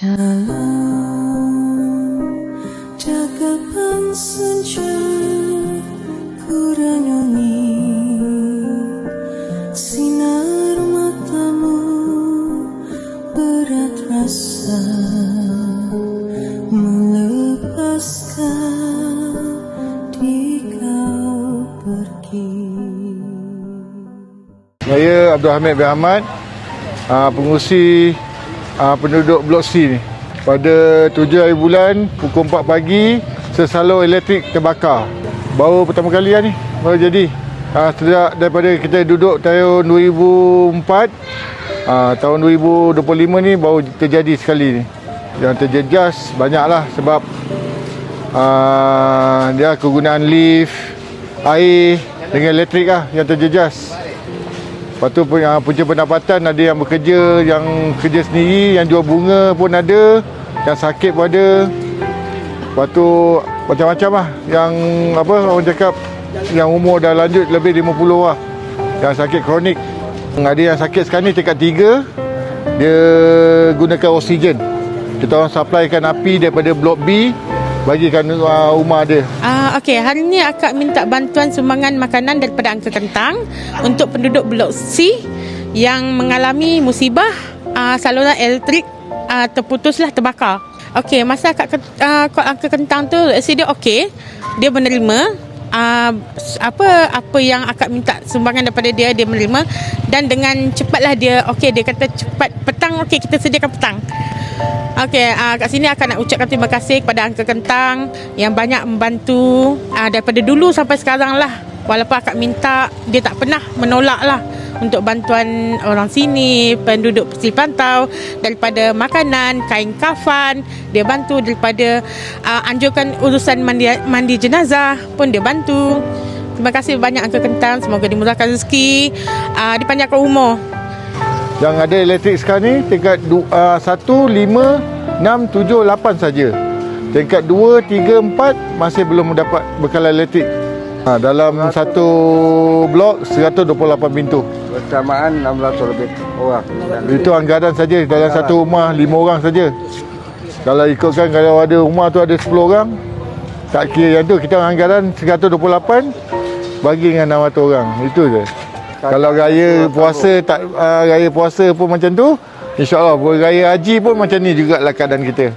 Dalam cakapan senja ku renungi sinar matamu berat rasa melepaskan di kau pergi. Saya Abdul Hamid bin Ahmad, pengurusi penduduk Blok C ni. Pada 7 hari bulan, pukul 4 pagi, sesalur elektrik terbakar. Baru pertama kali ni, baru jadi. Sejak daripada kita duduk tahun 2004, tahun 2025 ni baru terjadi sekali ni. Yang terjejas banyaklah sebab dia kegunaan lift, air dengan elektrik yang terjejas. Lepas tu punca pendapatan ada yang bekerja, yang kerja sendiri, yang jual bunga pun ada, yang sakit pun ada. Lepas tu macam-macam lah. Yang orang cakap yang umur dah lanjut lebih 50 lah. Yang sakit kronik. Ada yang sakit sekarang ni tingkat 3, dia gunakan oksigen. Kita orang supplykan api daripada Blok B, bagikan rumah dia. Okey, hari ni akak minta bantuan sumbangan makanan daripada Uncle Kentang untuk penduduk Blok C yang mengalami musibah saluran elektrik terputuslah, terbakar. Okey, masa akak call Uncle Kentang tu, dia okey, dia menerima apa yang akak minta sumbangan daripada dia menerima, dan dengan cepatlah dia okey, dia kata cepat petang, okey kita sediakan petang. Okey, kat sini akan nak ucapkan terima kasih kepada Uncle Kentang yang banyak membantu daripada dulu sampai sekarang lah. Walaupun akak minta, dia tak pernah menolak lah untuk bantuan orang sini, penduduk pesisir pantau, daripada makanan, kain kafan, dia bantu, daripada anjurkan urusan mandi jenazah pun dia bantu. Terima kasih banyak Uncle Kentang, semoga dimurahkan rezeki, dipanjangkan umur. Yang ada elektrik sekarang ni tingkat 1, 5, 6, 7, 8 saja. Tingkat 2, 3, 4 masih belum mendapat bekalan elektrik. Dalam satu blok 128 pintu. Bersamaan 600 lebih orang. Itu anggaran saja dalam satu rumah 5 orang saja. Kalau ikutkan, kalau ada rumah tu ada 10 orang, tak kira yang tu, kita anggaran 128 bagi dengan 600 orang. Itu je. Kalau raya puasa pun macam tu, insya-Allah raya haji pun macam ni jugalah keadaan kita.